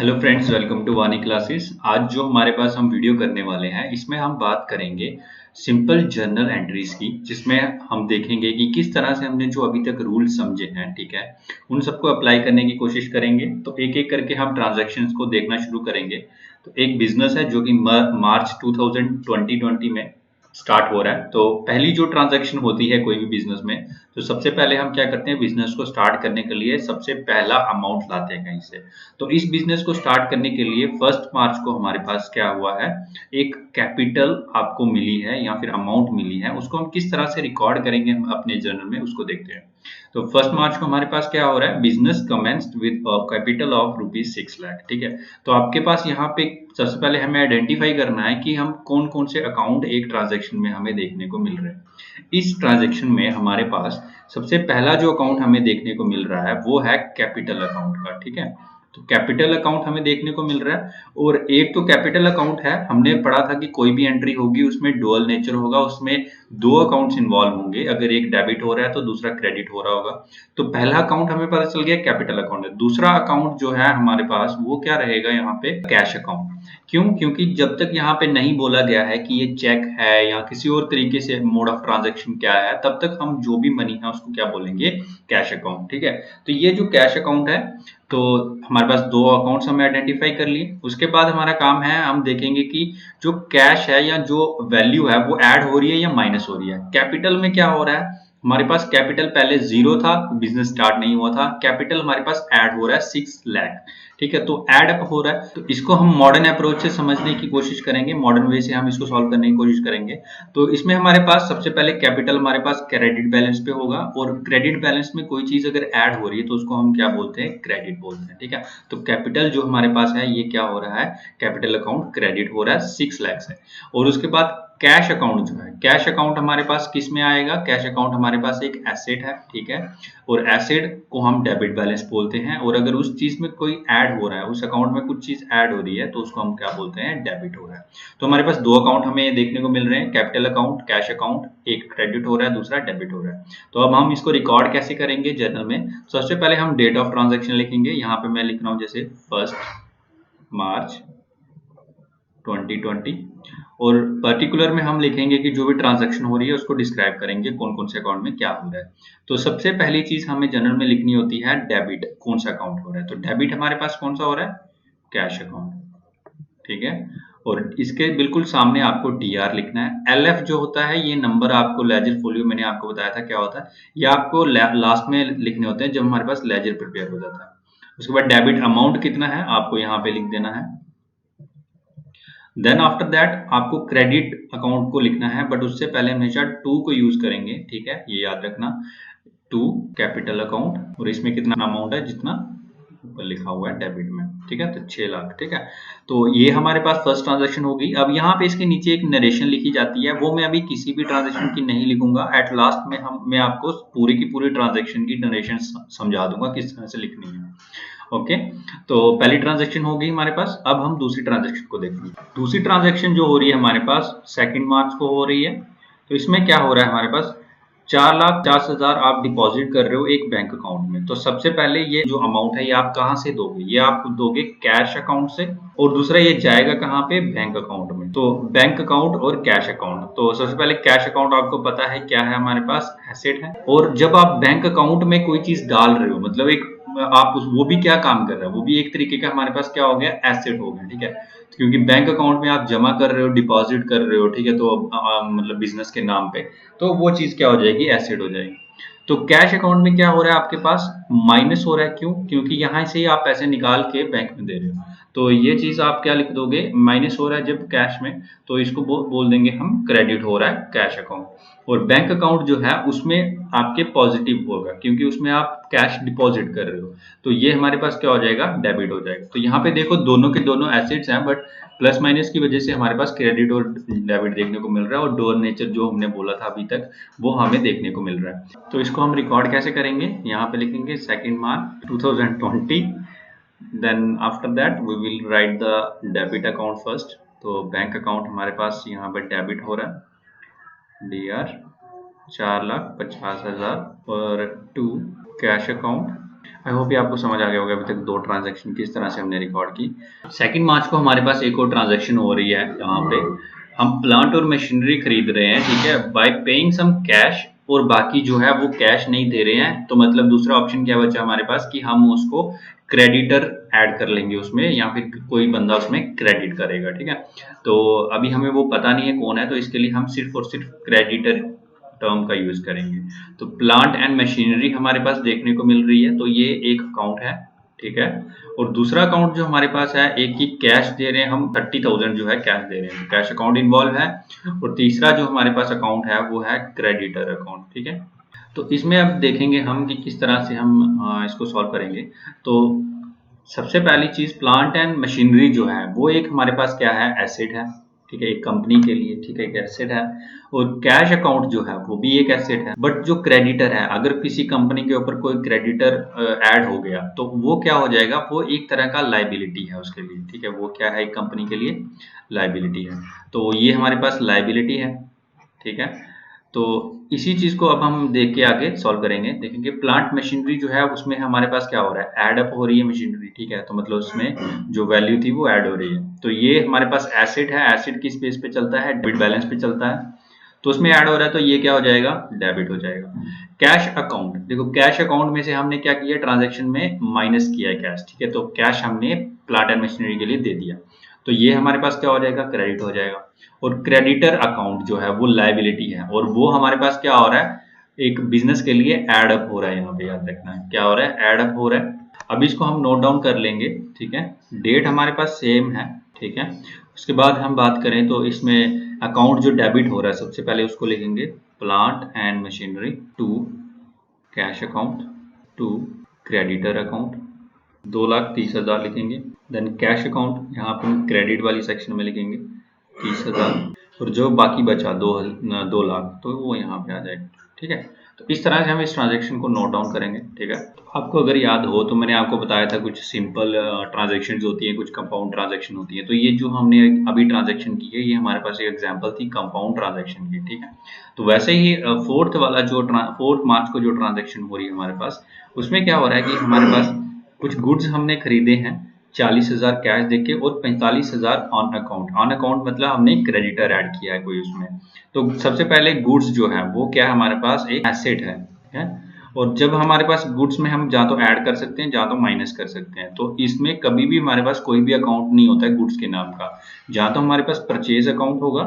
Hello friends, welcome to वानी classes. आज जो हमारे पास हम वीडियो करने वाले हैं इसमें हम बात करेंगे सिंपल जर्नल एंट्रीज की, जिसमें हम देखेंगे कि किस तरह से हमने जो अभी तक रूल समझे हैं, ठीक है, उन सबको अप्लाई करने की कोशिश करेंगे। तो एक एक करके हम ट्रांजैक्शंस को देखना शुरू करेंगे। तो एक बिजनेस है जो कि मार्च 2020 में स्टार्ट हो रहा है। तो पहली जो ट्रांजैक्शन होती है कोई भी बिजनेस में, तो सबसे पहले हम क्या करते हैं, बिजनेस को स्टार्ट करने के लिए सबसे पहला अमाउंट लाते हैं कहीं से। तो इस बिजनेस को स्टार्ट करने के लिए 1 मार्च को हमारे पास क्या हुआ है, एक कैपिटल आपको मिली है या फिर अमाउंट मिली है। उसको हम किस तरह से रिकॉर्ड करेंगे हम अपने जर्नल में, उसको देखते हैं। तो 1 मार्च को हमारे पास क्या हो रहा है, business commenced with capital of ₹6 lakh. ठीक है, तो आपके पास यहाँ पे सबसे पहले हमें आइडेंटिफाई करना है कि हम कौन कौन से अकाउंट एक ट्रांजेक्शन में हमें देखने को मिल रहे हैं। इस ट्रांजेक्शन में हमारे पास सबसे पहला जो अकाउंट हमें देखने को मिल रहा है वो है कैपिटल अकाउंट का। ठीक है, तो कैपिटल अकाउंट हमें देखने को मिल रहा है। और एक तो कैपिटल अकाउंट है, हमने पढ़ा था कि कोई भी एंट्री होगी उसमें डुअल नेचर होगा, उसमें दो अकाउंट्स इन्वॉल्व होंगे। अगर एक डेबिट हो रहा है तो दूसरा क्रेडिट हो रहा होगा। तो पहला अकाउंट हमें पता चल गया कैपिटल अकाउंट है। दूसरा अकाउंट जो है हमारे पास वो क्या रहेगा यहाँ पे, कैश अकाउंट। क्यों? क्योंकि जब तक यहाँ पे नहीं बोला गया है कि ये चेक है या किसी और तरीके से मोड ऑफ ट्रांजैक्शन क्या है, तब तक हम जो भी मनी है उसको क्या बोलेंगे, कैश अकाउंट। ठीक है, तो ये जो कैश अकाउंट है, तो हमारे पास दो अकाउंट्स हमें आइडेंटिफाई कर लिए। उसके बाद हमारा काम है, हम देखेंगे कि जो कैश है या जो वैल्यू है वो ऐड हो रही है या माइनस हो रही है। कैपिटल में क्या हो रहा है, हमारे पास कैपिटल पहले 0 था, बिजनेस स्टार्ट नहीं हुआ था। कैपिटल हमारे पास ऐड हो रहा है 6 लाख। ठीक है, तो ऐड अप हो रहा है। तो इसको हम मॉडर्न अप्रोच से समझने की कोशिश करेंगे, मॉडर्न वे से हम इसको सॉल्व करने की कोशिश करेंगे। तो इसमें हमारे पास सबसे पहले कैपिटल हमारे पास क्रेडिट बैलेंस पे होगा, और क्रेडिट बैलेंस में कोई चीज अगर ऐड हो रही है तो उसको हम क्या बोलते हैं, क्रेडिट बोलते हैं। ठीक है, तो कैपिटल जो हमारे पास है ये क्या हो रहा है, कैपिटल अकाउंट क्रेडिट हो रहा है 6 लाख से। और उसके बाद कैश अकाउंट जो है, कैश अकाउंट हमारे पास किस में आएगा, कैश अकाउंट हमारे पास एक एसेट है। ठीक है, और एसेट को हम डेबिट बैलेंस बोलते हैं। और अगर उस चीज में कोई ऐड हो रहा है, उस अकाउंट में कुछ चीज ऐड हो रही है, तो उसको हम क्या बोलते हैं, डेबिट हो रहा है। तो हमारे पास दो अकाउंट हमें देखने को मिल रहे हैं, कैपिटल अकाउंट, कैश अकाउंट। एक क्रेडिट हो रहा है, दूसरा डेबिट हो रहा है। तो अब हम इसको रिकॉर्ड कैसे करेंगे जर्नल में। सबसे पहले हम डेट ऑफ ट्रांजेक्शन लिखेंगे। यहाँ पे मैं लिख रहा हूँ जैसे 1 मार्च 2020। और पर्टिकुलर में हम लिखेंगे कि जो भी ट्रांजैक्शन हो रही है उसको डिस्क्राइब करेंगे, कौन कौन से अकाउंट में क्या हो रहा है। तो सबसे पहली चीज हमें जनरल में लिखनी होती है डेबिट, कौन सा अकाउंट हो रहा है। तो डेबिट हमारे पास कौन सा हो रहा है, कैश अकाउंट। ठीक है, और इसके बिल्कुल सामने आपको डीआर लिखना है। एलएफ जो होता है, ये नंबर आपको लेजर फोलियो मैंने आपको बताया था क्या होता है, ये आपको लास्ट में लिखने होते हैं जब हमारे पास लेजर प्रिपेयर हो जाता है। उसके बाद डेबिट अमाउंट कितना है आपको यहाँ पे लिख देना है। देन आफ्टर दैट आपको क्रेडिट अकाउंट को लिखना है, बट उससे पहले हमेशा टू को यूज करेंगे। ठीक है, ये याद रखना, टू कैपिटल अकाउंट। और इसमें कितना अमाउंट है, जितना ऊपर लिखा हुआ है डेबिट में। ठीक है, तो 6 लाख। ठीक है, तो ये हमारे पास फर्स्ट ट्रांजेक्शन होगी। अब यहाँ पे इसके नीचे एक नरेशन लिखी जाती है, वो मैं अभी किसी भी ट्रांजेक्शन की नहीं लिखूंगा। एट लास्ट में मैं आपको पूरी की पूरी ट्रांजेक्शन की नरेशन समझा दूंगा किस तरह से लिखनी है। ओके, तो पहली ट्रांजैक्शन हो गई हमारे पास। अब हम दूसरी ट्रांजैक्शन को देखेंगे। दूसरी ट्रांजैक्शन जो हो रही है हमारे पास 2 मार्च को हो रही है। तो इसमें क्या हो रहा है, हमारे पास 4,50,000 आप डिपॉजिट कर रहे हो एक बैंक अकाउंट में। तो सबसे पहले ये जो अमाउंट है ये आप कहाँ से दोगे, ये आप दोगे कैश अकाउंट से। और दूसरा ये जाएगा कहाँ पे, बैंक अकाउंट में। तो बैंक अकाउंट और कैश अकाउंट। तो सबसे पहले कैश अकाउंट आपको पता है क्या है, हमारे पास एसेट है। और जब आप बैंक अकाउंट में कोई चीज डाल रहे हो, मतलब एक आप वो भी क्या काम कर रहा है, वो भी एक तरीके का हमारे पास क्या हो गया, एसेट हो गया। ठीक है, क्योंकि बैंक अकाउंट में आप जमा कर रहे हो, डिपॉजिट कर रहे हो। ठीक है, तो मतलब बिजनेस के नाम पे, तो वो चीज क्या हो जाएगी, एसेट हो जाएगी। तो कैश अकाउंट में क्या हो रहा है, आपके पास माइनस हो रहा है। क्यों? क्योंकि यहाँ से ही आप पैसे निकाल के बैंक में दे रहे हो। तो ये चीज आप क्या लिख दोगे, माइनस हो रहा है जब कैश में, तो इसको बोल देंगे हम क्रेडिट हो रहा है कैश अकाउंट। और बैंक अकाउंट जो है उसमें आपके पॉजिटिव होगा, क्योंकि उसमें आप कैश डिपॉजिट कर रहे हो। तो ये हमारे पास क्या हो जाएगा, डेबिट हो जाएगा। तो यहाँ पे देखो दोनों के दोनों एसेट्स हैं, बट प्लस माइनस की वजह से हमारे पास क्रेडिट और डेबिट देखने को मिल रहा है। और डोर नेचर जो हमने बोला था अभी तक, वो हमें देखने को मिल रहा है। तो इसको हम रिकॉर्ड कैसे करेंगे, यहाँ पे लिखेंगे 2 मार्च 2020। Then after that we will write the debit account first. तो बैंक अकाउंट हमारे पास यहाँ पे डेबिट हो रहा है, DR 4,50,000। और to cash account I hope ये आपको समझ आ गया होगा अभी तक दो ट्रांजैक्शन किस तरह से हमने रिकॉर्ड की। 2 मार्च को हमारे पास एक और ट्रांजैक्शन हो रही है, यहाँ पे हम प्लांट और मशीनरी खरीद रहे हैं, ठीक है, बाय पेइंग सम कैश, और बाकी जो है वो कैश नहीं दे रहे हैं। तो मतलब दूसरा ऑप्शन क्या बचा हमारे पास कि हम उसको क्रेडिटर ऐड कर लेंगे उसमें, या फिर कोई बंदा उसमें क्रेडिट करेगा, ठीक है। तो अभी हमें वो पता नहीं है कौन है, तो इसके लिए हम सिर्फ और सिर्फ क्रेडिटर टर्म का यूज करेंगे। तो प्लांट एंड मशीनरी हमारे पास देखने को मिल रही है, तो ये एक अकाउंट है, ठीक है। और दूसरा अकाउंट जो हमारे पास है, एक ही कैश दे रहे हैं हम 30,000 जो है कैश दे रहे हैं, कैश अकाउंट इन्वॉल्व है। और तीसरा जो हमारे पास अकाउंट है वो है क्रेडिटर अकाउंट, ठीक है। तो इसमें अब देखेंगे हम कि किस तरह से हम इसको सॉल्व करेंगे। तो सबसे पहली चीज, प्लांट एंड मशीनरी जो है वो एक हमारे पास क्या है, एसेट है, ठीक है, एक कंपनी के लिए, ठीक है, एक एसेट है। और कैश अकाउंट जो है वो भी एक एसेट है। बट जो क्रेडिटर है, अगर किसी कंपनी के ऊपर कोई क्रेडिटर ऐड हो गया तो वो क्या हो जाएगा, वो एक तरह का लाइबिलिटी है उसके लिए, ठीक है। वो क्या है, एक कंपनी के लिए लाइबिलिटी है। तो ये हमारे पास लाइबिलिटी है, ठीक है। तो इसी चीज को अब हम देख के आगे सॉल्व करेंगे। देखेंगे प्लांट मशीनरी जो है उसमें हमारे पास क्या हो रहा है, ऐड अप हो रही है मशीनरी, ठीक है। तो मतलब उसमें जो वैल्यू थी वो ऐड हो रही है। तो ये हमारे पास एसिड है, एसिड किस बेस पे चलता है, डेबिट बैलेंस पे चलता है। तो उसमें ऐड हो रहा है, तो ये क्या हो जाएगा, डेबिट हो जाएगा। कैश अकाउंट, देखो कैश अकाउंट में से हमने क्या किया, ट्रांजेक्शन में माइनस किया है कैश, ठीक है। तो कैश हमने प्लांट एंड मशीनरी के लिए दे दिया, तो ये हमारे पास क्या हो जाएगा, क्रेडिट हो जाएगा। और क्रेडिटर अकाउंट जो है वो लाइबिलिटी है, और वो हमारे पास क्या हो रहा है, एक बिजनेस के लिए एड अप हो रहा है। यहाँ पे याद रखना है क्या हो रहा है, एड अप हो रहा है। अब इसको हम नोट डाउन कर लेंगे, ठीक है। डेट हमारे पास सेम है, ठीक है। उसके बाद हम बात करें तो इसमें अकाउंट जो डेबिट हो रहा है, सबसे पहले उसको लिखेंगे plant and machinery to cash account to creditor account, 2,30,000 लिखेंगे। देन कैश अकाउंट यहाँ पर क्रेडिट वाली सेक्शन में लिखेंगे 30,000, और जो बाकी बचा 2 लाख, तो वो यहाँ पे आ जाएगा, ठीक है। तो इस तरह से हम इस ट्रांजेक्शन को नोट डाउन करेंगे, ठीक है। तो आपको अगर याद हो तो मैंने आपको बताया था कुछ सिंपल ट्रांजेक्शन होती है, कुछ कंपाउंड ट्रांजेक्शन होती है। तो ये जो हमने अभी ट्रांजेक्शन की है, ये हमारे पास एक एग्जाम्पल थी कंपाउंड ट्रांजेक्शन की, ठीक है। तो वैसे ही फोर्थ मार्च को जो ट्रांजेक्शन हो रही है हमारे पास, उसमें क्या हो रहा है कि हमारे पास कुछ गुड्स हमने खरीदे हैं 40,000 कैश देके, और 45,000 ऑन अकाउंट। ऑन अकाउंट मतलब हमने क्रेडिटर ऐड किया है कोई उसमें। तो सबसे पहले गुड्स जो है वो क्या है, हमारे पास एक एसेट है। और जब हमारे पास गुड्स में हम जहाँ तो ऐड कर सकते हैं, जहाँ तो माइनस कर सकते हैं। तो इसमें कभी भी हमारे पास कोई भी अकाउंट नहीं होता है गुड्स के नाम का। जहाँ तो हमारे पास परचेज अकाउंट होगा,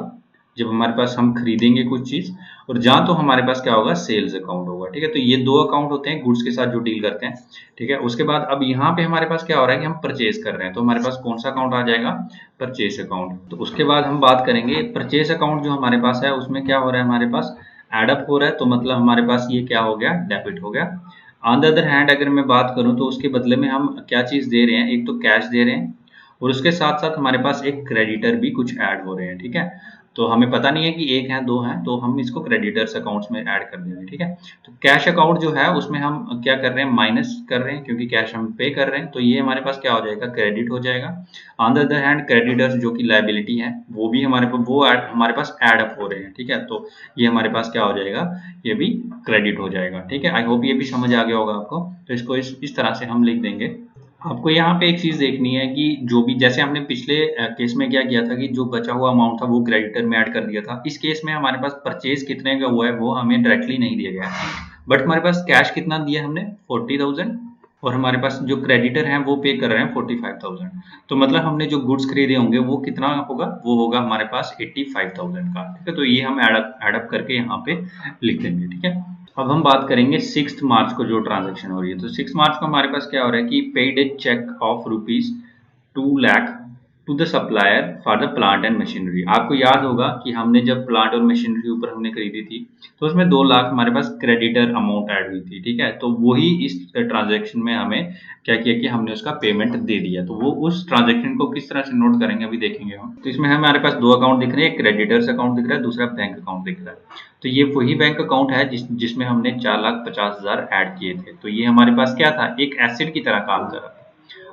जब हमारे पास हम खरीदेंगे कुछ चीज, और जहाँ तो हमारे पास क्या होगा, सेल्स अकाउंट होगा, ठीक है। तो ये दो अकाउंट होते हैं गुड्स के साथ जो डील करते हैं, ठीक है। उसके बाद अब यहाँ पे हमारे पास क्या हो रहा है कि हम परचेज कर रहे हैं, तो हमारे पास कौन सा अकाउंट आ जाएगा, परचेज अकाउट। तो उसके बाद हम बात करेंगे परचेज अकाउंट जो हमारे पास है, उसमें क्या हो रहा है, हमारे पास एडअप हो रहा है, तो मतलब हमारे पास ये क्या हो गया, डेबिट हो गया। ऑन द अदर हैंड अगर मैं बात करूं तो उसके बदले में हम क्या चीज दे रहे हैं, एक तो कैश दे रहे हैं, और उसके साथ साथ हमारे पास एक क्रेडिटर भी कुछ ऐड हो रहे हैं, ठीक है। तो हमें पता नहीं है कि एक है दो है, तो हम इसको क्रेडिटर्स अकाउंट्स में ऐड कर देंगे, ठीक है। तो कैश अकाउंट जो है उसमें हम क्या कर रहे हैं, माइनस कर रहे हैं, क्योंकि कैश हम पे कर रहे हैं। तो ये हमारे पास क्या हो जाएगा, क्रेडिट हो जाएगा। On the other hand creditors जो कि लाइबिलिटी है, वो भी हमारे पास ऐड अप हो रहे हैं, ठीक है। तो ये हमारे पास क्या हो जाएगा, ये भी क्रेडिट हो जाएगा, ठीक है। आई होप ये भी समझ आ गया होगा आपको। तो इसको इस तरह से हम लिख देंगे। आपको यहाँ पे एक चीज देखनी है कि जो भी, जैसे हमने पिछले केस में क्या किया था कि जो बचा हुआ अमाउंट था वो क्रेडिटर में ऐड कर दिया था। इस केस में हमारे पास परचेज कितने का हुआ है वो हमें डायरेक्टली नहीं दिया गया है, बट हमारे पास कैश कितना दिया हमने, 40,000, और हमारे पास जो क्रेडिटर हैं वो पे कर रहे हैं 45,000। तो मतलब हमने जो गुड्स खरीदे होंगे वो कितना होगा, वो होगा हमारे पास 85,000 का, ठीक है। तो ये हम एडअप करके यहाँ पे लिख देंगे, ठीक है। अब हम बात करेंगे 6 मार्च को जो ट्रांजैक्शन हो रही है। तो 6 मार्च को हमारे पास क्या हो रहा है कि paid a cheque of ₹2 lakh to the supplier for the plant and machinery. आपको याद होगा कि हमने जब प्लांट और मशीनरी ऊपर हमने खरीदी थी, तो उसमें 2 लाख हमारे पास क्रेडिटर अमाउंट ऐड हुई थी, ठीक है। तो वही इस ट्रांजेक्शन में हमें क्या किया कि हमने उसका पेमेंट दे दिया। तो वो उस ट्रांजेक्शन को किस तरह से नोट करेंगे अभी देखेंगे हम। तो इसमें हमारे पास दो अकाउंट दिख रहे हैं, एक क्रेडिटर्स अकाउंट दिख रहा है, दूसरा बैंक अकाउंट दिख रहा है। तो ये वही बैंक अकाउंट है जिसमें हमने 4,50,000 ऐड किए थे। तो ये हमारे पास क्या था, एक एसेट की तरह काम कर रहा था।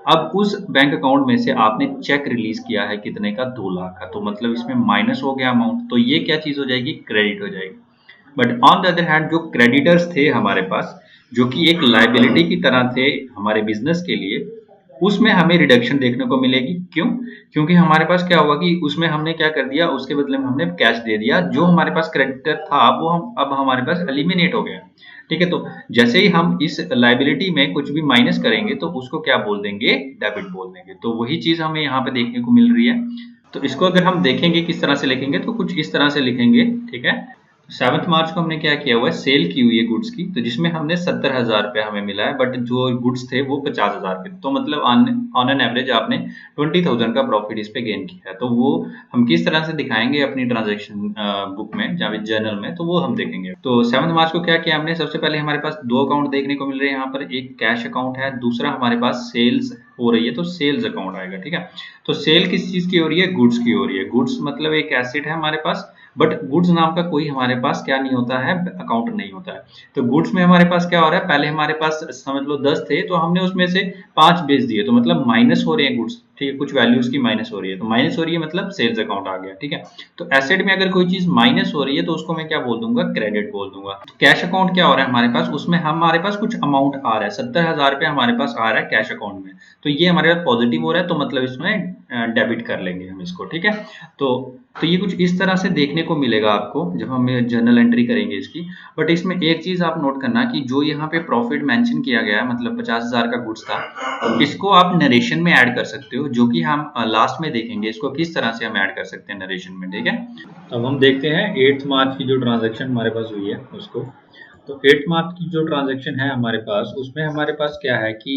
अब उस बैंक अकाउंट में से आपने चेक रिलीज किया है कितने का, 2 लाख का, तो मतलब इसमें माइनस हो गया अमाउंट, तो ये क्या चीज हो जाएगी, क्रेडिट हो जाएगी। But on the other hand जो क्रेडिटर्स थे हमारे पास, जो कि एक लायबिलिटी की तरह थे हमारे बिजनेस के लिए, उसमें हमें रिडक्शन देखने को मिलेगी। क्यों? क्योंकि हमारे पास क्या हुआ कि उसमें हमने क्या कर दिया, उसके बदले में हमने कैश दे दिया। जो हमारे पास क्रेडिटर था वो हम अब हमारे पास एलिमिनेट हो गया। ठीक है, तो जैसे ही हम इस लायबिलिटी में कुछ भी माइनस करेंगे तो उसको क्या बोल देंगे, डेबिट बोल देंगे। तो वही चीज हमें यहाँ पे देखने को मिल रही है। तो इसको अगर हम देखेंगे किस तरह से लिखेंगे तो कुछ इस तरह से लिखेंगे। ठीक है, 7 मार्च को हमने क्या किया हुआ है, सेल की हुई है गुड्स की, तो जिसमें हमने 70,000 रुपया हमें मिला है, बट जो गुड्स थे वो 50,000 के। तो मतलब ऑन एन एवरेज आपने 20,000 का प्रॉफिट इस पे गेन किया है। तो वो हम किस तरह से दिखाएंगे अपनी ट्रांजेक्शन बुक में, जहाँ जर्नल में, तो वो हम देखेंगे। तो 7 मार्च को क्या किया हमने, सबसे पहले हमारे पास दो अकाउंट देखने को मिल रहे हैं यहाँ पर। एक कैश अकाउंट है, दूसरा हमारे पास सेल्स हो रही है, तो सेल्स अकाउंट आएगा। ठीक है, तो सेल किस चीज की हो रही है, गुड्स की हो रही है। गुड्स मतलब एक एसेट है हमारे पास, बट गुड्स नाम का कोई हमारे पास क्या नहीं होता है, अकाउंट नहीं होता है। तो गुड्स में हमारे पास क्या हो रहा है, पहले हमारे पास समझ लो 10 थे, तो हमने उसमें से 5 बेच दिए, तो मतलब माइनस हो रहे हैं गुड्स। ठीक है, कुछ वैल्यूज की माइनस हो रही है, तो माइनस हो रही है मतलब सेल्स अकाउंट आ गया। ठीक है, तो एसेट में अगर कोई चीज माइनस हो रही है तो उसको मैं क्या बोल दूंगा, क्रेडिट बोल दूंगा। तो कैश अकाउंट क्या हो रहा है हमारे पास, उसमें हमारे पास कुछ अमाउंट आ रहा है, 70,000 रुपया हमारे पास आ रहा है कैश अकाउंट में। तो ये हमारे पास पॉजिटिव हो रहा है, तो मतलब इसमें डेबिट कर लेंगे हम इसको। ठीक है, तो तो ये कुछ इस तरह से देखने को मिलेगा आपको जब हम जर्नल एंट्री करेंगे इसकी। बट इसमें एक चीज आप नोट करना कि जो यहाँ पे प्रॉफिट मेंशन किया गया है, मतलब 50,000 का गुड्स था, इसको आप नरेशन में ऐड कर सकते हो, जो कि हम लास्ट में देखेंगे इसको किस तरह से हम ऐड कर सकते हैं नरेशन में। ठीक है, अब हम देखते हैं 8 मार्च की जो ट्रांजेक्शन हमारे पास हुई है उसको। तो 8 मार्च की जो ट्रांजैक्शन है हमारे पास, उसमें हमारे पास क्या है कि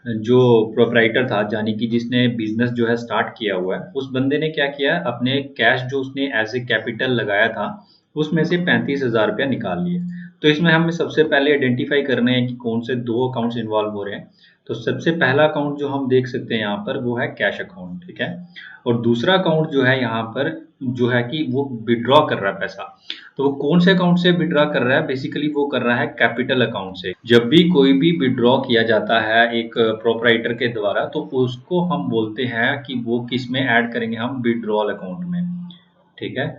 जो प्रोप्राइटर था, यानी कि जिसने बिजनेस जो है स्टार्ट किया हुआ है, उस बंदे ने क्या किया, अपने कैश जो उसने एज ए कैपिटल लगाया था उसमें से 35,000 रुपया निकाल लिए। तो इसमें हमें सबसे पहले आइडेंटिफाई करना है कि कौन से दो अकाउंट्स इन्वॉल्व हो रहे हैं। तो सबसे पहला अकाउंट जो हम देख सकते हैं यहाँ पर वो है कैश अकाउंट। ठीक है, और दूसरा अकाउंट जो है यहाँ पर जो है कि वो विड्रॉ कर रहा है पैसा। तो वो कौन से अकाउंट से विड्रॉ कर रहा है, बेसिकली वो कर रहा है कैपिटल अकाउंट से। जब भी कोई भी विड्रॉ किया जाता है एक प्रोपराइटर के द्वारा, तो उसको हम बोलते हैं कि वो किस में ऐड करेंगे, हम विड्रॉल अकाउंट में। ठीक है,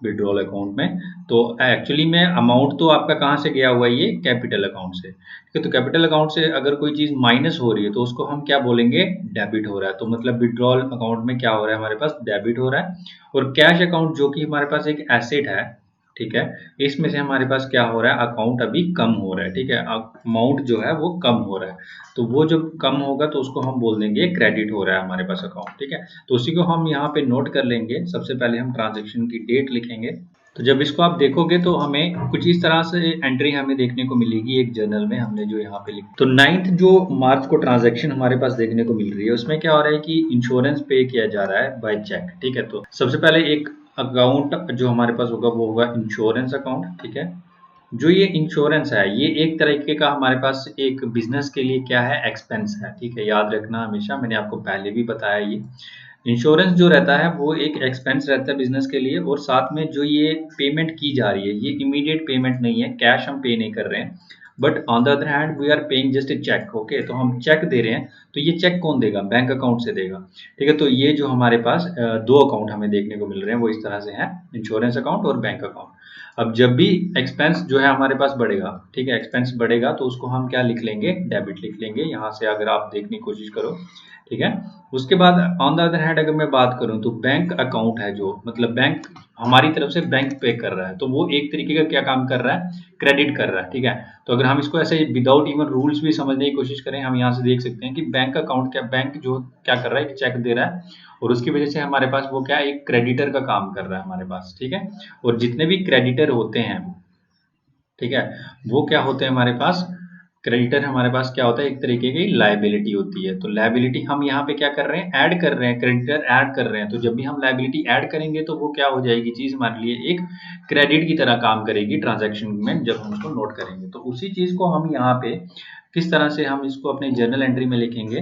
विड्रॉल अकाउंट में। तो एक्चुअली में अमाउंट तो आपका कहाँ से गया हुआ है, ये कैपिटल अकाउंट से। ठीक है, तो कैपिटल अकाउंट से अगर कोई चीज माइनस हो रही है तो उसको हम क्या बोलेंगे, डेबिट हो रहा है। तो मतलब विड्रॉल अकाउंट में क्या हो रहा है, हमारे पास डेबिट हो रहा है। और कैश अकाउंट जो कि हमारे पास एक एसेट है, ठीक है, इसमें से हमारे पास क्या हो रहा है, अकाउंट अभी कम हो रहा है। ठीक है, अमाउंट जो है वो कम हो रहा है। तो वो जब कम होगा तो उसको हम बोल देंगे क्रेडिट हो रहा है हमारे पास अकाउंट। ठीक है, तो उसी को हम यहाँ पे नोट कर लेंगे। सबसे पहले हम ट्रांजेक्शन की डेट लिखेंगे। तो जब इसको आप देखोगे तो हमें कुछ इस तरह से एंट्री हमें देखने को मिलेगी एक जर्नल में, हमने जो यहाँ पे लिखा। तो 9 जो मार्च को ट्रांजैक्शन हमारे पास देखने को मिल रही है, उसमें क्या हो रहा है कि इंश्योरेंस पे किया जा रहा है बाय चेक। ठीक है, तो सबसे पहले एक अकाउंट जो हमारे पास होगा वो होगा इंश्योरेंस अकाउंट। ठीक है, जो ये इंश्योरेंस है ये एक तरीके का हमारे पास एक बिजनेस के लिए क्या है, एक्सपेंस है। ठीक है, याद रखना हमेशा, मैंने आपको पहले भी बताया ये इंश्योरेंस जो रहता है वो एक एक्सपेंस रहता है बिजनेस के लिए। और साथ में जो ये पेमेंट की जा रही है ये इमीडिएट पेमेंट नहीं है, कैश हम पे नहीं कर रहे हैं, but on the other hand we are paying just a cheque. Okay, तो हम चेक दे रहे हैं, तो ये चेक कौन देगा, बैंक अकाउंट से देगा। ठीक है, तो ये जो हमारे पास दो अकाउंट हमें देखने को मिल रहे हैं वो इस तरह से हैं, इंश्योरेंस अकाउंट और बैंक अकाउंट। अब जब भी एक्सपेंस जो है हमारे पास बढ़ेगा, ठीक है, एक्सपेंस बढ़ेगा तो उसको हम क्या लिख लेंगे, डेबिट लिख लेंगे। यहाँ से अगर आप देखने की कोशिश करो, ठीक है। उसके बाद ऑन द अदर हैंड अगर मैं बात करूं तो बैंक अकाउंट है जो, मतलब बैंक हमारी तरफ से बैंक पे कर रहा है, तो वो एक तरीके का क्या काम कर रहा है, क्रेडिट कर रहा है। ठीक है, तो अगर हम इसको ऐसे विदाउट इवन रूल्स भी समझने की कोशिश करें, हम यहाँ से देख सकते हैं कि बैंक अकाउंट क्या, बैंक जो क्या कर रहा है, एक चेक दे रहा है, और उसकी वजह से हमारे पास वो क्या, एक क्रेडिटर का काम कर रहा है हमारे पास। ठीक है, और जितने भी क्रेडिटर होते हैं, ठीक है, वो क्या होते हैं हमारे पास, क्रेडिटर हमारे पास क्या होता है, एक तरीके की लायबिलिटी होती है। तो लायबिलिटी हम यहाँ पे क्या कर रहे हैं, ऐड कर रहे हैं, क्रेडिटर ऐड कर रहे हैं। तो जब भी हम लायबिलिटी ऐड करेंगे तो वो क्या हो जाएगी चीज, हमारे लिए एक क्रेडिट की तरह काम करेगी ट्रांजैक्शन में, जब हम उसको नोट करेंगे। तो उसी चीज को हम यहाँ पे किस तरह से हम इसको अपने जर्नल एंट्री में लिखेंगे,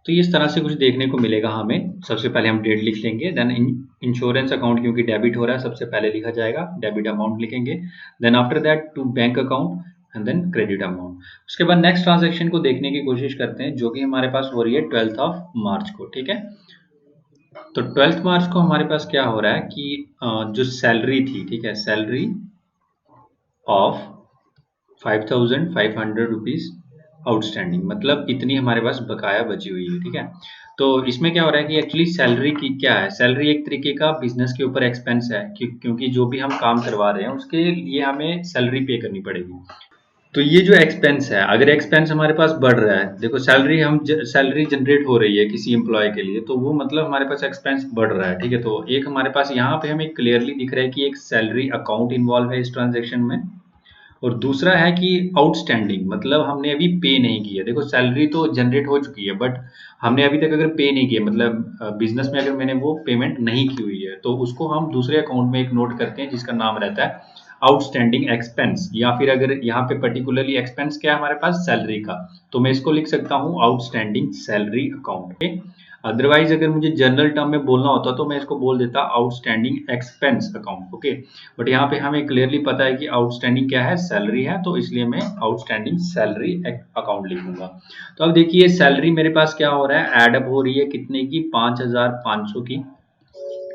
तो इस तरह से कुछ देखने को मिलेगा हमें। सबसे पहले हम डेट लिख लेंगे, देन इंश्योरेंस अकाउंट क्योंकि डेबिट हो रहा है सबसे पहले लिखा जाएगा, डेबिट अमाउंट लिखेंगे। Then after that to bank account and then credit amount. उसके बाद नेक्स्ट ट्रांजेक्शन को देखने की कोशिश करते हैं, जो कि हमारे पास हो रही है 12 मार्च को। ठीक है, तो 12 मार्च को हमारे पास क्या हो रहा है कि जो सैलरी थी, ठीक है, सैलरी ऑफ ₹5,500 आउटस्टैंडिंग, मतलब इतनी हमारे पास बकाया बची हुई है। ठीक है, तो इसमें क्या हो रहा है कि एक्चुअली सैलरी की क्या है, सैलरी एक तरीके का बिजनेस के ऊपर एक्सपेंस है, क्योंकि जो भी हम काम करवा रहे हैं उसके लिए हमें सैलरी पे करनी पड़ेगी। तो ये जो एक्सपेंस है, अगर एक्सपेंस हमारे पास बढ़ रहा है, देखो सैलरी जनरेट हो रही है किसी एम्प्लॉय के लिए, तो वो मतलब हमारे पास एक्सपेंस बढ़ रहा है। ठीक है, तो एक हमारे पास यहाँ पे हमें क्लियरली दिख रहा है कि एक सैलरी अकाउंट इन्वॉल्व है इस ट्रांजेक्शन में, और दूसरा है कि आउटस्टैंडिंग, मतलब हमने अभी पे नहीं किया। देखो सैलरी तो जनरेट हो चुकी है, बट हमने अभी तक अगर पे नहीं किया, मतलब बिजनेस में अगर मैंने वो पेमेंट नहीं की हुई है, तो उसको हम दूसरे अकाउंट में एक नोट करते हैं जिसका नाम रहता है आउटस्टैंडिंग एक्सपेंस, या फिर अगर यहाँ पे पर्टिकुलरली एक्सपेंस क्या है हमारे पास, सैलरी का, तो मैं इसको लिख सकता हूँ आउटस्टैंडिंग सैलरी अकाउंट। अदरवाइज अगर मुझे जनरल टर्म में बोलना होता तो मैं इसको बोल देता outstanding expense account. Okay, but यहाँ पे हमें क्लियरली पता है कि आउटस्टैंडिंग क्या है, सैलरी है, तो इसलिए मैं आउटस्टैंडिंग सैलरी अकाउंट लिखूंगा। तो अब देखिए सैलरी मेरे पास क्या हो रहा है, एडअप हो रही है कितने की, 5,500 की।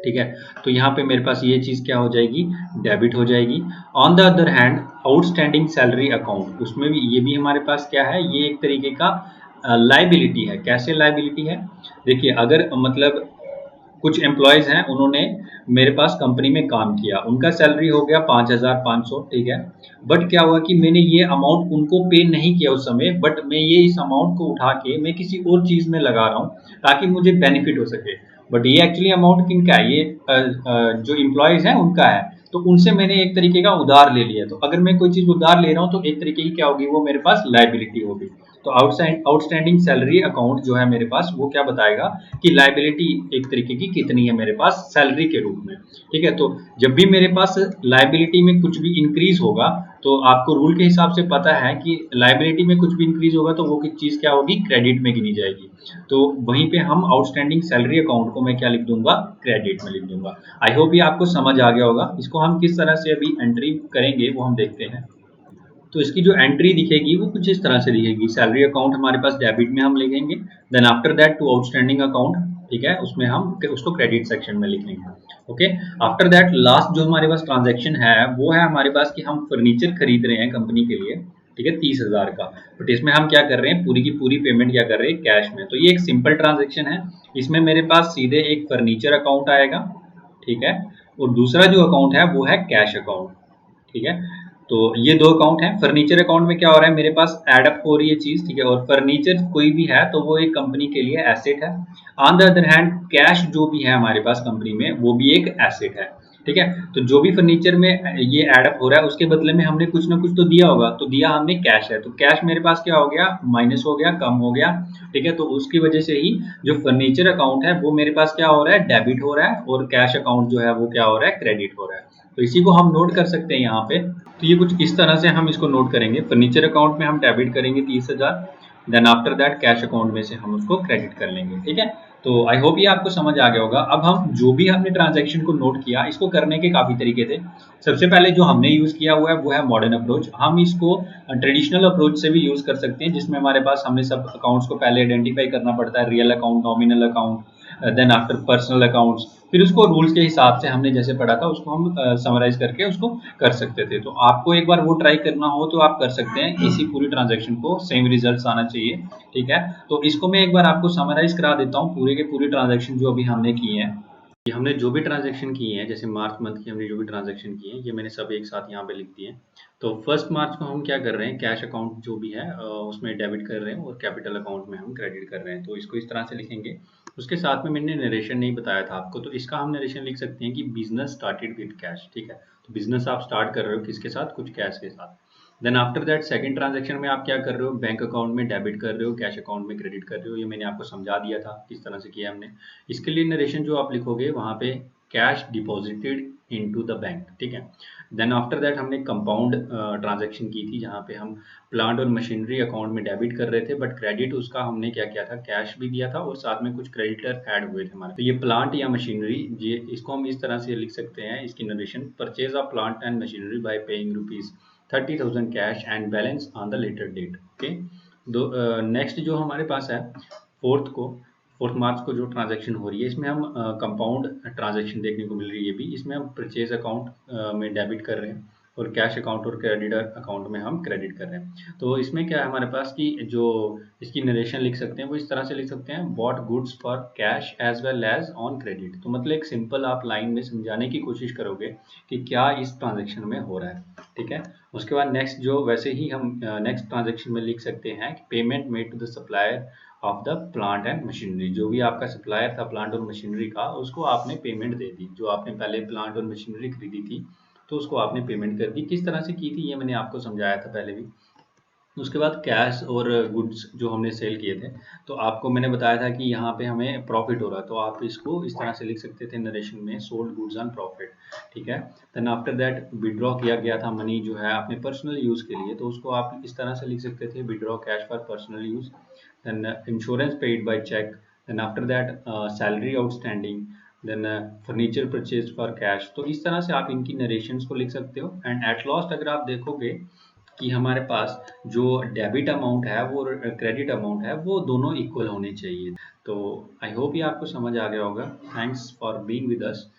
ठीक है, तो यहाँ पे मेरे पास ये चीज क्या हो जाएगी, डेबिट हो जाएगी। On the other hand outstanding salary account, उसमें भी ये भी हमारे पास क्या है, ये एक तरीके का लाइबिलिटी है। कैसे लाइबिलिटी है, देखिए अगर मतलब कुछ एम्प्लॉयज हैं, उन्होंने मेरे पास कंपनी में काम किया, उनका सैलरी हो गया 5,500। ठीक है, बट क्या हुआ कि मैंने ये अमाउंट उनको पे नहीं किया उस समय, बट मैं ये इस अमाउंट को उठा के मैं किसी और चीज में लगा रहा हूँ ताकि मुझे बेनिफिट हो सके। बट ये एक्चुअली अमाउंट किनका है, ये जो एम्प्लॉयज हैं उनका है, तो उनसे मैंने एक तरीके का उधार ले लिया। तो अगर मैं कोई चीज उधार ले रहा हूँ तो एक तरीके की क्या होगी, वो मेरे पास लाइबिलिटी होगी। तो आउटस्टैंडिंग सैलरी अकाउंट जो है मेरे पास, वो क्या बताएगा कि लाइबिलिटी एक तरीके की कितनी है मेरे पास सैलरी के रूप में। ठीक है, तो जब भी मेरे पास लाइबिलिटी में कुछ भी इंक्रीज होगा, तो आपको रूल के हिसाब से पता है कि लाइबिलिटी में कुछ भी इंक्रीज होगा तो वो चीज क्या होगी, क्रेडिट में गिनी जाएगी। तो वहीं पे हम आउटस्टैंडिंग सैलरी अकाउंट को मैं क्या लिख दूंगा, क्रेडिट में लिख दूंगा। आई होप ये आपको समझ आ गया होगा। इसको हम किस तरह से अभी एंट्री करेंगे वो हम देखते हैं। तो इसकी जो एंट्री दिखेगी वो कुछ इस तरह से दिखेगी, सैलरी अकाउंट हमारे पास डेबिट में हम लिखेंगे, then after that to outstanding account. ठीक है, उसमें हम उसको क्रेडिट सेक्शन में लिख लेंगे। ओके, आफ्टर दैट लास्ट जो हमारे पास ट्रांजेक्शन है वो है हमारे पास कि हम फर्नीचर खरीद रहे हैं कंपनी के लिए। ठीक है, 30,000 का, बट इसमें हम क्या कर रहे हैं, पूरी की पूरी पेमेंट क्या कर रहे हैं, कैश में। तो ये एक सिंपल ट्रांजेक्शन है, इसमें मेरे पास सीधे एक फर्नीचर अकाउंट आएगा। ठीक है, और दूसरा जो अकाउंट है वो है कैश अकाउंट। ठीक है, तो ये दो अकाउंट हैं। फर्नीचर अकाउंट में क्या हो रहा है, मेरे पास एडअप हो रही है चीज। ठीक है, और फर्नीचर कोई भी है तो वो एक कंपनी के लिए एसेट है। On the other hand cash जो भी है हमारे पास कंपनी में, वो भी एक एसेट है। ठीक है, तो जो भी फर्नीचर में ये एडअप हो रहा है उसके बदले में हमने कुछ ना कुछ तो दिया होगा, तो दिया हमने कैश है, तो कैश मेरे पास क्या हो गया, माइनस हो गया, कम हो गया। ठीक है, तो उसकी वजह से ही जो फर्नीचर अकाउंट है वो मेरे पास क्या हो रहा है, डेबिट हो रहा है, और कैश अकाउंट जो है वो क्या हो रहा है, क्रेडिट हो रहा है। तो इसी को हम नोट कर सकते हैं यहाँ पे। तो ये कुछ इस तरह से हम इसको नोट करेंगे, फर्नीचर अकाउंट में हम डेबिट करेंगे 30,000, then after that cash account में से हम उसको क्रेडिट कर लेंगे। ठीक है, तो आई होप ये आपको समझ आ गया होगा। अब हम जो भी हमने ट्रांजैक्शन को नोट किया, इसको करने के काफ़ी तरीके थे। सबसे पहले जो हमने यूज़ किया हुआ है वो है मॉडर्न अप्रोच। हम इसको ट्रेडिशनल अप्रोच से भी यूज़ कर सकते हैं, जिसमें हमारे पास हमें सब अकाउंट्स को पहले आइडेंटिफाई करना पड़ता है, real account, nominal account, then after personal accounts, फिर उसको रूल्स के हिसाब से हमने जैसे पढ़ा था उसको हम समराइज करके उसको कर सकते थे। तो आपको एक बार वो ट्राई करना हो तो आप कर सकते हैं, इसी पूरी ट्रांजैक्शन को सेम रिजल्ट्स आना चाहिए। ठीक है, तो इसको मैं एक बार आपको समराइज करा देता हूँ, पूरे के पूरी ट्रांजैक्शन जो अभी हमने की है। ये हमने जो भी ट्रांजैक्शन किए हैं, जैसे मार्च मंथ की हमने जो भी ट्रांजैक्शन किए हैं, ये मैंने सब एक साथ यहाँ पे लिख दिए हैं। तो फर्स्ट मार्च को हम क्या कर रहे हैं, कैश अकाउंट जो भी है उसमें डेबिट कर रहे हैं, और कैपिटल अकाउंट में हम क्रेडिट कर रहे हैं, तो इसको इस तरह से लिखेंगे। उसके साथ में मैंने नरेशन नहीं बताया था आपको, तो इसका हम नरेशन लिख सकते हैं कि बिजनेस स्टार्टेड विद कैश। ठीक है, तो बिजनेस आप स्टार्ट कर रहे हो किसके साथ, कुछ कैश के साथ। Then after that second transaction में आप क्या कर रहे हो, बैंक अकाउंट में डेबिट कर रहे हो, कैश अकाउंट में क्रेडिट कर रहे हो। ये मैंने आपको समझा दिया था किस तरह से किया हमने। इसके लिए नरेशन जो आप लिखोगे वहाँ पे cash deposited into the bank. ठीक है, देन आफ्टर दैट हमने कंपाउंड ट्रांजैक्शन की थी, जहाँ पे हम प्लांट और मशीनरी अकाउंट में डेबिट कर रहे थे, बट क्रेडिट उसका हमने क्या किया था, कैश भी दिया था और साथ में कुछ क्रेडिटर ऐड हुए थे हमारे। तो ये प्लांट या मशीनरी, ये इसको हम इस तरह से लिख सकते हैं, इसकी narration, purchase of plant and machinery by paying ₹30,000 cash and balance on the later date. Okay, दो नेक्स्ट जो हमारे पास है फोर्थ मार्च को जो ट्रांजैक्शन हो रही है, इसमें हम कंपाउंड ट्रांजैक्शन देखने को मिल रही है। भी इसमें हम परचेज अकाउंट में डेबिट कर रहे हैं, और कैश अकाउंट और क्रेडिट अकाउंट में हम क्रेडिट कर रहे हैं। तो इसमें क्या है हमारे पास कि जो इसकी नरेशन लिख सकते हैं वो इस तरह से लिख सकते हैं, bought goods for cash as well as on credit. तो मतलब एक सिंपल आप लाइन में समझाने की कोशिश करोगे कि क्या इस ट्रांजेक्शन में हो रहा है, ठीक है। उसके बाद नेक्स्ट जो वैसे ही हम नेक्स्ट ट्रांजेक्शन में लिख सकते हैं कि payment made to the supplier of the plant and machinery. जो भी आपका सप्लायर था प्लांट और मशीनरी का, उसको आपने पेमेंट दे दी। जो आपने पहले प्लांट और मशीनरी खरीदी थी तो उसको आपने पेमेंट कर दी। किस तरह से की थी ये मैंने आपको समझाया था पहले भी। उसके बाद कैश और गुड्स जो हमने सेल किए थे, तो आपको मैंने बताया था कि यहाँ पे हमें प्रॉफिट हो रहा है, तो आप इसको इस तरह से लिख सकते थे नरेशन में, सोल्ड गुड्स ऑन प्रॉफिट, ठीक है। देन आफ्टर दैट विड्रॉ किया गया था मनी जो है अपने पर्सनल यूज़ के लिए, तो उसको आप इस तरह से लिख सकते थे, withdraw cash for personal use. Then insurance paid by cheque. Then after that salary outstanding. Then furniture purchase for cash. तो इस तरह से आप इनकी नरेशंस को लिख सकते हो। एंड एट लास्ट अगर आप देखोगे कि हमारे पास जो डेबिट अमाउंट है वो क्रेडिट अमाउंट है वो दोनों इक्वल होने चाहिए। तो आई होप ये आपको समझ आ गया होगा। Thanks for being with us.